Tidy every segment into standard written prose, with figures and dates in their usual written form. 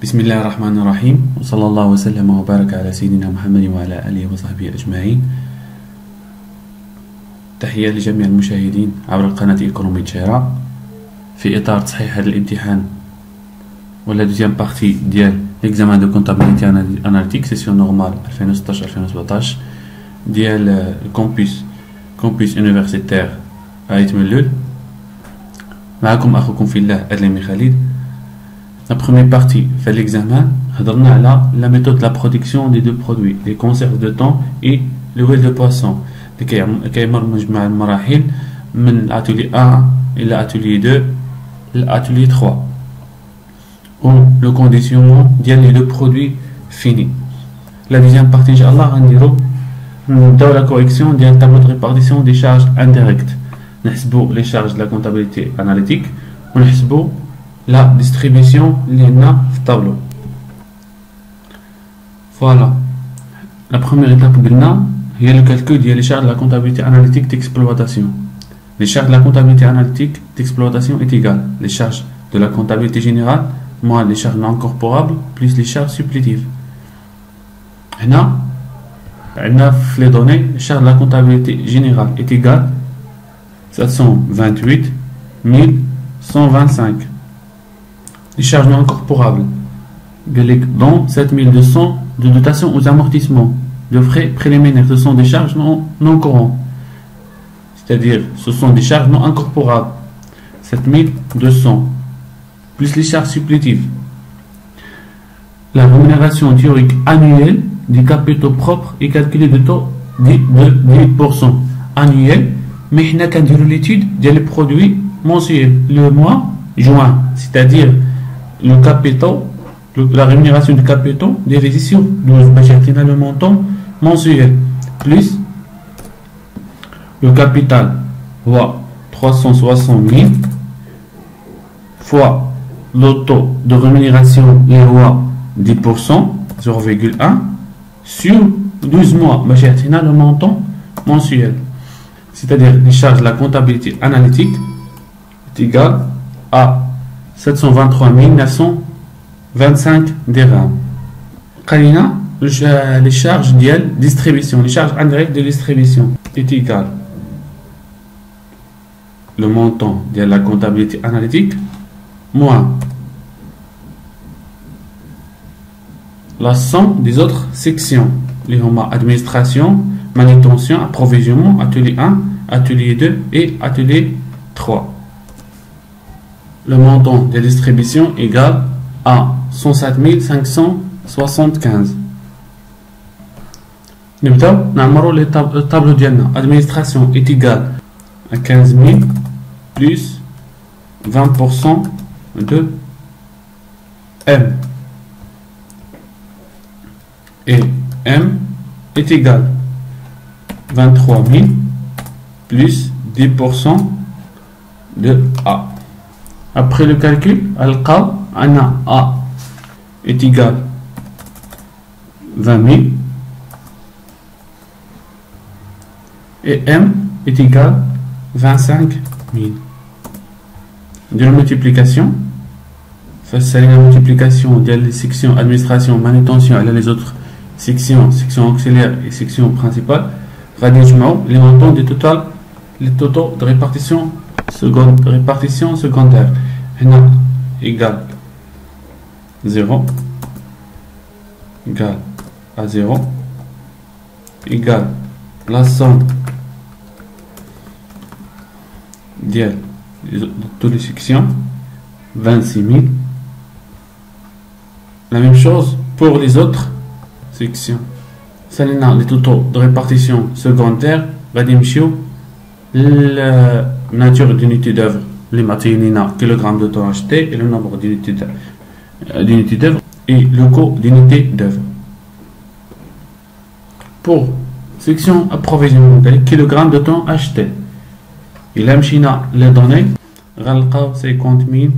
بسم الله الرحمن الرحيم وصلى الله وسلم وبارك على سيدنا محمد وعلى آله وصحبه أجمعين. تحية لجميع المشاهدين عبر القناة إيكونومي تشيرا في إطار تصحيح هذا الامتحان ولا دوزيام بارتي ديال ليكزامان دو كونتابيليتي اناليتيك سيسيون نورمال 2016-2017 ديال الكومبوس يونيفرسيتير عايت ملول. معكم أخوكم في الله أدلمي خالد. La première partie fait l'examen, on a la méthode de la production des deux produits, les conserves de thon et l'huile de poisson. qui مجمع المراحل من l'atelier 1 et l'atelier 2 l'atelier 3 ou le conditionnement des deux produits finis. La deuxième partie, Inch'Allah, dans la correction d'un tableau de répartition des charges indirectes. نحسبوا les charges de la comptabilité analytique ونحسبوا la distribution اللي عندنا في الطابلو. Voilà. La première étape قلنا هي le calcul des charges de la comptabilité analytique d'exploitation. Les charges de la comptabilité analytique d'exploitation est égal les charges de la comptabilité générale moins les charges non incorporables plus les charges supplétives. هنا عندنا في les données les charges de la comptabilité générale est égal 728 125. Les charges non incorporables dont 7200 de dotation aux amortissements de frais préliminaires. Ce sont des charges non courantes, c'est-à-dire ce sont des charges non incorporables, 7200 plus les charges supplétives. La rémunération théorique annuelle des capitaux propres est calculée de taux de 10% annuel, mais il n'y a qu'à dire l'étude des produits mensuels le mois juin, c'est-à-dire le capital, la rémunération du capital divisé sur 12, le montant mensuel plus le capital voit 360 000 fois le taux de rémunération est 10%, 0,1 sur 12 mois, le montant mensuel, c'est-à-dire les charges de la comptabilité analytique est égal à 723 925 dirhams. Les charges de distribution, les charges indirectes de distribution est égal le montant de la comptabilité analytique moins la somme des autres sections, les administration, manutention, approvisionnement, atelier 1, atelier 2 et atelier 3. Le montant de distribution égal à 107 575. Nous avons le tableau d'administration est égal à 15 000 plus 20% de M. Et M est égal à 23 000 plus 10% de A. Après le calcul, A est égal à 20 000 et M est égal à 25 000. De la multiplication, c'est la multiplication des sections administration, manutention et les autres sections auxiliaires et sections principales, les montants des totaux de répartition secondaire égal 0 égal à 0 égal la somme de toutes les sections 26 000. La même chose pour les autres sections. C'est les totaux de répartition secondaire, la nature d'unité d'œuvre, les matériaux kilogrammes de temps acheté et le nombre d'unités d'œuvre et le coût d'unité d'œuvre. Pour section approvisionnement, kilogrammes de temps acheté, il a les données 50 000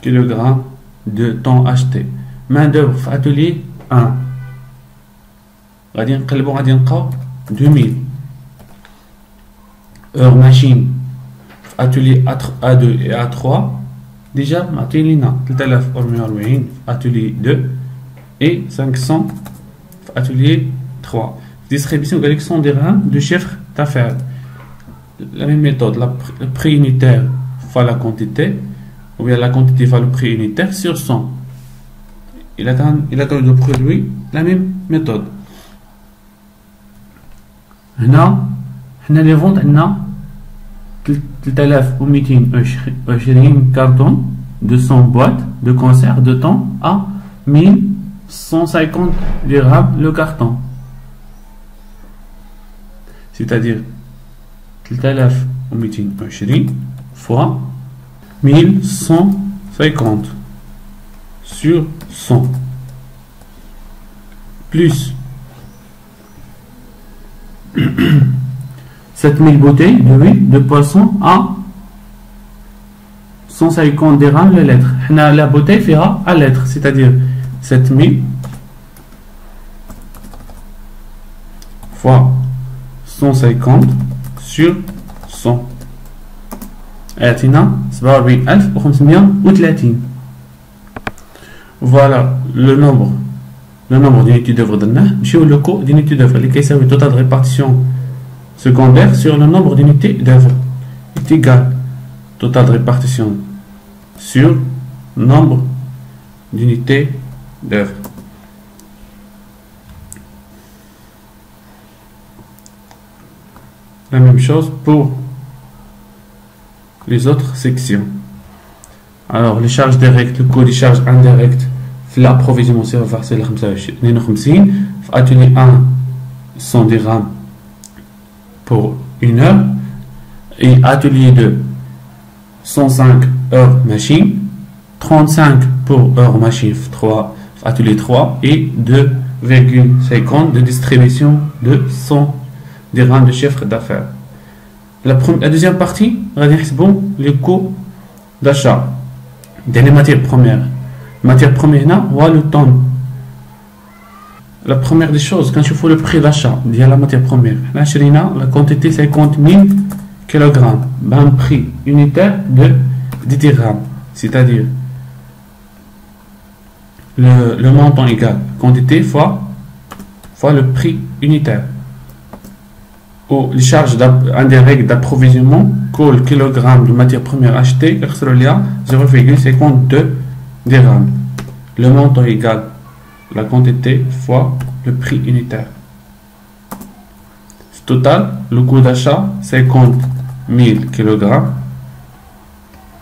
kilogrammes de temps acheté. Main d'œuvre atelier 1 2000 heures machine atelier A2 et A3 déjà معطيلينا 3440 في atelier 2 et 500 في atelier 3. Distribution de 100 dirhams de chiffre d'affaires. La même méthode, le prix unitaire fois la quantité, ou bien la quantité fois le prix unitaire sur 100. Il a le produit, la même méthode. هنا les ventes عندنا 3220 cartons, 200 boîtes de conserve de thon à 1150 dirhams le carton. C'est-à-dire 3220 fois 1150 sur 100 plus 7000 bouteilles d'huile de poisson à 150 dirhams le litre. La bouteille fera à litre, c'est-à-dire 7000 fois 150 sur 100. اعطينا 47530. Voilà le nombre d'unités d'œuvre درناه. نمشيو le coût d'unité d'œuvre اللي كيساوي total de répartition secondaire sur le nombre d'unités d'œuvre est égal total de répartition sur nombre d'unités d'œuvre. La même chose pour les autres sections. Alors les charges directes, le coût des charges indirectes, l'approvisionnement c'est versé le 52. Atelier 1 100 dirhams pour 1 heure, et atelier 2 105 heures machine, 35 pour heure machine 3 atelier 3 et 2,50 de distribution de 100 dirhams de chiffre d'affaires. La deuxième partie, bon, les coûts d'achat des matières premières. Matières premières, là, le tonne. La première des choses, quand il faut le prix d'achat de la matière première, la quantité 50 000 kg, un prix unitaire de 10 dirhams, c'est-à-dire le montant égal quantité fois le prix unitaire. Ou les charges indirectes d'approvisionnement, que le kilogramme de matière première achetée, 0,52 dirhams. Le montant égal la quantité fois le prix unitaire. Total, le coût d'achat 50 000 kg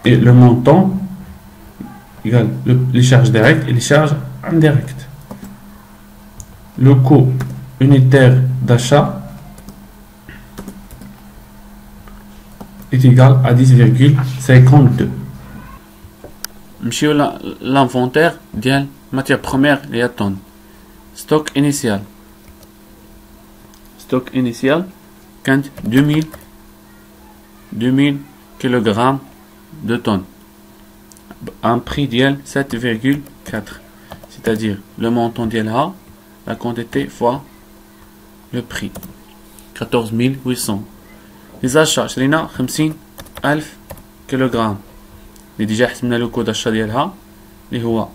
et le montant égal les charges directes et les charges indirectes. Le coût unitaire d'achat est égal à 10,52. Monsieur l'inventaire de matière première et à tonnes. Stock initial. Stock initial, 2000 kg de tonnes. Un prix d'IL 7,4. C'est-à-dire le montant d'IL A, la quantité fois le prix. 14 800. Les achats, شرينا 50,000 كيلوغرام اللي ديجا حسبنا لو كود d'achat ديالها اللي هو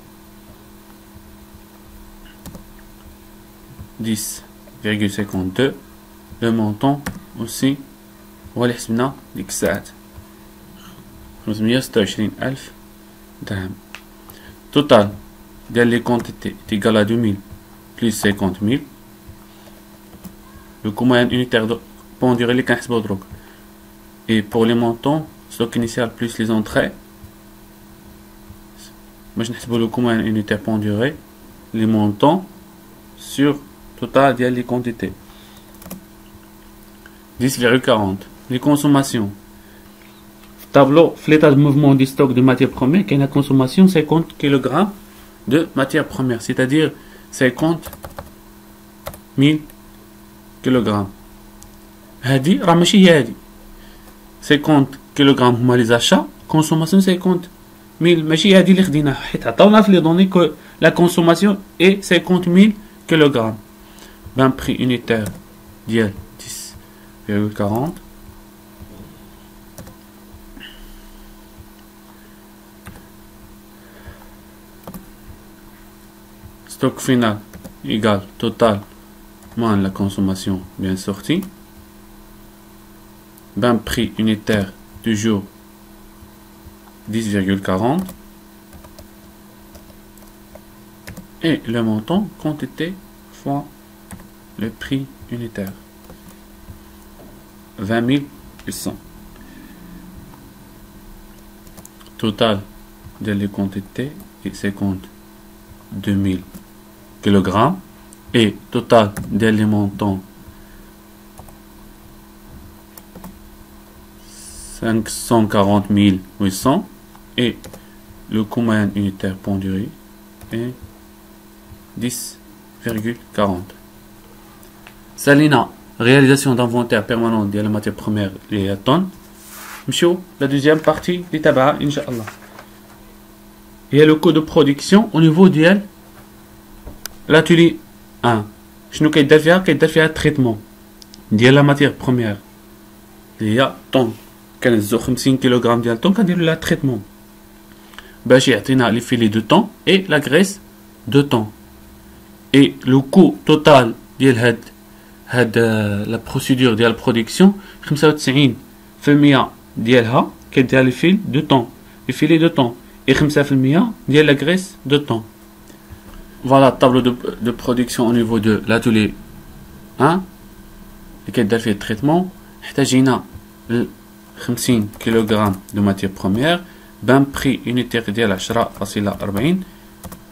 10,52. Le montant aussi هو اللي حسبنا ديك الساعات 526,000 درهم. Total ديال لي كونتيتي est égal à 2000 plus 50,000. Le coût moyen unitaire de penduré اللي كنحسبو دروك. Et pour les montants, stock initial plus les entrées, moi je n'ai le coût moyen unitaire penduré, les montants sur total des quantités. 10,40. Les consommations. Tableau, l'état de mouvement du stock de matières premières, qui a une consommation 50 kg de matières premières, c'est-à-dire 50 000 kg. هذه راه ماشي هي هذه 50 كيلوغرام هما لي زاشا كونسوماسيون 50 ميل ماشي هادي اللي خديناها حيت عطاونا في لي دوني كو لا كونسوماسيون اي 50,000 كيلوغرام بان بري يونيتير ديال 10,40 stock final égale total moins la consommation bien sortie. Ben prix unitaire du jour 10,40 et le montant quantité fois le prix unitaire 20 100. Total de les quantités est 52 000 kg et total des montants 540 800 et le coût moyen unitaire pondéré est 10,40. Salina, réalisation d'inventaire permanent de la matière première et la tonne. Monsieur, la deuxième partie du tabac, Inch'Allah. Il y a le coût de production au niveau de l'atelier 1. شنو كيدار فيها التريتمون ديال لا ماتير بروميير اللي هي طون. كنهزو 50 كيلوغرام ديال طون كنديرو لها تريتمون باش يعطينا لي فيلي دو طون اي لا غريس دو طون. اي لو كو توتال ديال هاد لا بروسيدور ديال البرودكسيون 95% ديالها كدير لي فيل دو طون لي فيلي دو طون اي 5% ديال لا غريس دو طون. Voilà le tableau de production au niveau de l'atelier 1 اللي كيدار فيه التريتمون. احتاجينا 50 كيلوغرام دو ماتير بروميير بان بري يونيتير ديال 10.40.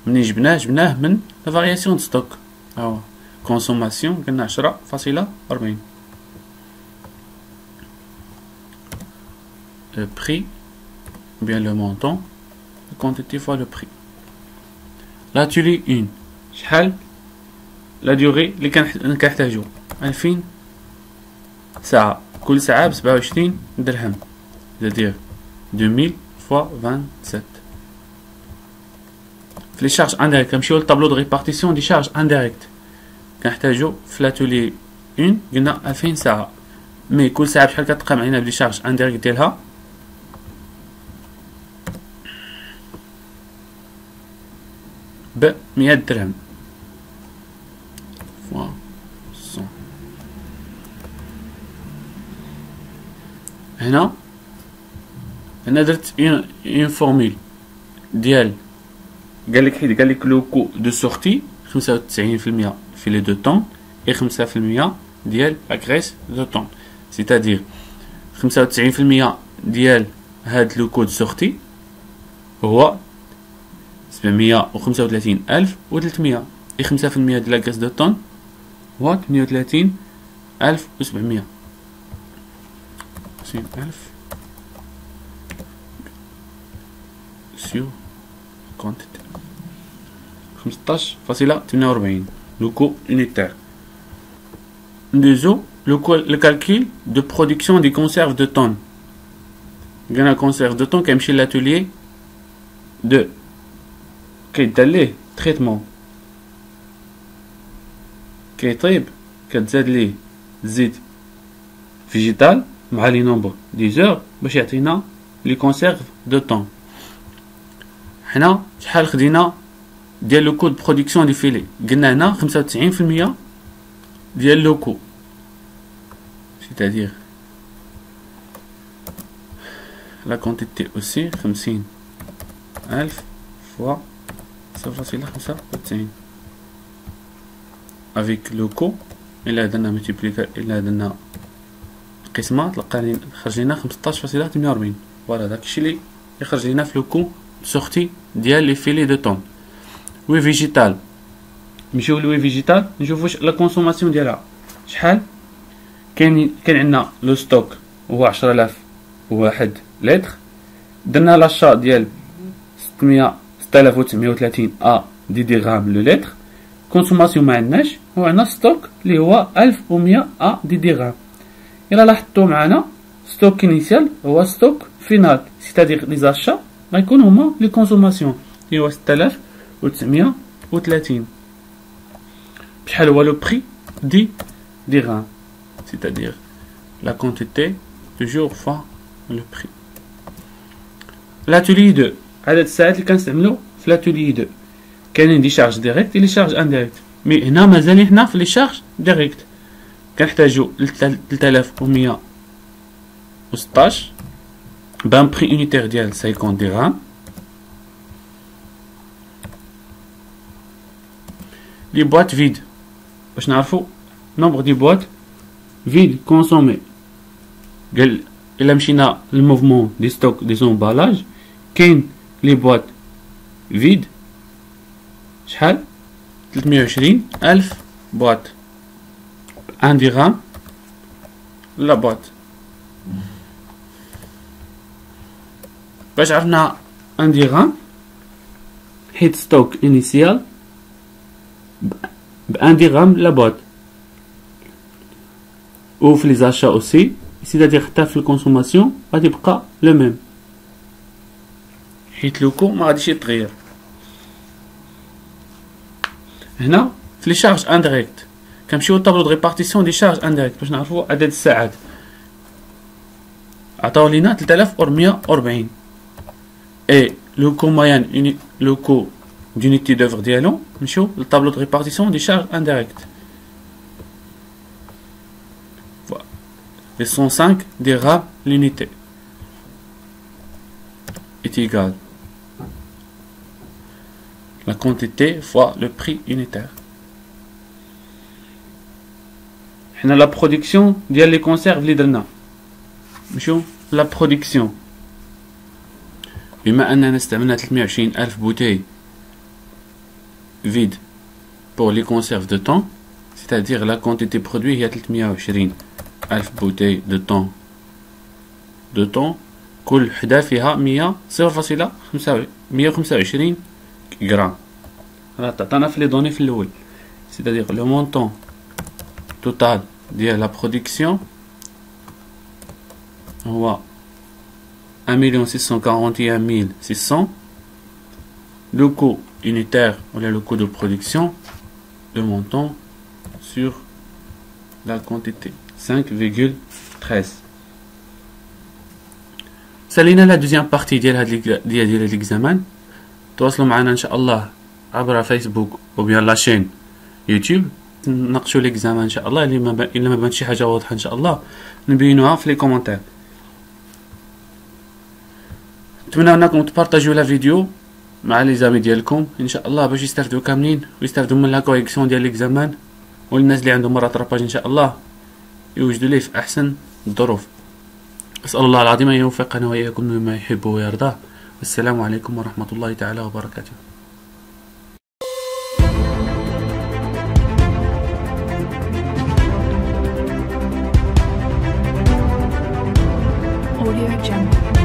منين جبناه من لا فارياسيون دو ستوك. ها كونسوماسيون قلنا 10.40. Le prix, bien le montant, la quantité fois le prix. L'atelier 1 شحال لا ديوري اللي كنحتاجو 2000 ساعة. كل ساعة ب 27 درهم c'est-à-dire 2000 fois 27. في لي شارج انديريكت كنمشيو للطابلو دو ريبارتيسيون دي شارج انديريكت. كنحتاجو في l'atelier 1 قلنا 2000 ساعة مي كل ساعة بشحال كتقام علينا بلي شارج انديريكت ديالها ب 100 درهم فوا 100. هنا درت اون فورمول ديال قال لك لو كو دو سورتي 95% في لي دو طون اي 5% ديال لا غريس دو طون. سيتادير 95% ديال هاد لو كو دو سورتي هو 735,300 اي 5% ديال لا غريس دو طون هو 38,700. 50,000 سيو كونتيتي 15.48 le coût unitaire. Deuxième, le calcul de production des conserves de tonnes. La conserve de tonnes كيمشي l'atelier 2 كيدار ليه تريتمون كيطيب كتزاد ليه زيت فيجيتال مع لي نومبر دي زور باش يعطينا لي كونسيرف دو طون. حنا شحال خدينا ديال لو كو دو برودكسيون دي فيلي قلنا هنا 95% ديال لو كو c'est-à-dire la quantité aussi 50,000 fois 0.95 avec le coût إلا درنا ملتيبليكا إلا درنا قسمة تلقى خرج لينا 15.48. فوالا داكشي اللي يخرج لينا في لو كو سورتي ديال لي فيلي دو طون. وي فيجيتال نمشيو لوي فيجيتال نشوفو لا كونسوماسيون ديالها شحال. كان عندنا لو ستوك هو 10,001 لتر. درنا لاشا ديال 6830 دي درهم لو لتر. كونسوماسيون ما عندناش هو عندنا ستوك اللي هو 1100 دي درهم. إلا لاحظتو معنا ستوك انيسيال هو ستوك فينال سيتادير لي زاشا غيكون هما لي كونسوماسيون اللي هو 6930. بشحال هو لو بري دي درهم c'est-à-dire la quantité toujours fois le prix. L'atelier 2 عدد الساعات اللي كنستعملو في l'atelier 2 كاينين دي شارج ديريكت لي شارج انديريكت، مي هنا مازال حنا في لي شارج ديريكت كنحتاجو 3116 بان بري يونيتير ديال 50 درهم. لي بواط فيد باش نعرفو نومبر دي بواط فيد كونسومي. قال الا مشينا للموفمون دي ستوك دي زومبالاج كاين لي بواط فيد شحال 320 ألف بواط 1 درهم لا بواط. باش عرفنا 1 درهم حيت ستوك انيسيال ب 1 درهم لا بواط، و في لي زاشا اوسي سيتادير حتى في الكونسوماسيون غادي يبقى لو ميم حيت لوكو ما غاديش يتغير. هنا في لي شارج انديريكت كنمشيو للطابلو دو ريبارتيسيون دي شارج انديريكت باش نعرفو عدد الساعات. عطاو لينا 3440 اي لو كو مويان لو كو d'unité d'œuvre ديالو. نمشيو للطابلو دو ريبارتيسيون دي شارج انديريكت. Les 105 dirhams l'unité est égal la quantité fois le prix unitaire. حنا la production ديال لي كونسيرف اللي درنا نمشيو لا برودكسيون. بما اننا استعملنا 320 ألف بوتي vide pour les conserves de thon, c'est-à-dire la quantité produite هي 320 ألف بوتي دو طون كل حدا فيها 125 غرام. راه تعطانا في لي دوني في الاول، c'est-à-dire le montant total ديال لا برودكسيون هو 1,641,600. le coût unitaire ou le coût de production, le montant sur la quantité 5,13. سالينا لا دوزيام بارتي ديال هاد ديال ليكزامان. تواصلوا معنا ان شاء الله عبر فيسبوك او بيان لاشين يوتيوب، نناقشوا ليكزامان ان شاء الله. الا ما بانت شي حاجه واضحه ان شاء الله نبينوها في لي كومونتير. نتمنى انكم تبارطاجيو لا فيديو مع لي زامي ديالكم ان شاء الله باش يستافدوا كاملين ويستافدوا من لا كوريكسيون ديال ليكزامان، والناس اللي عندهم مرات راباج ان شاء الله يوجدوا ليه في احسن الظروف. اسال الله العظيم ان يوفقنا واياكم لما يحب ويرضاه. والسلام عليكم ورحمه الله تعالى وبركاته. Audio Jungle.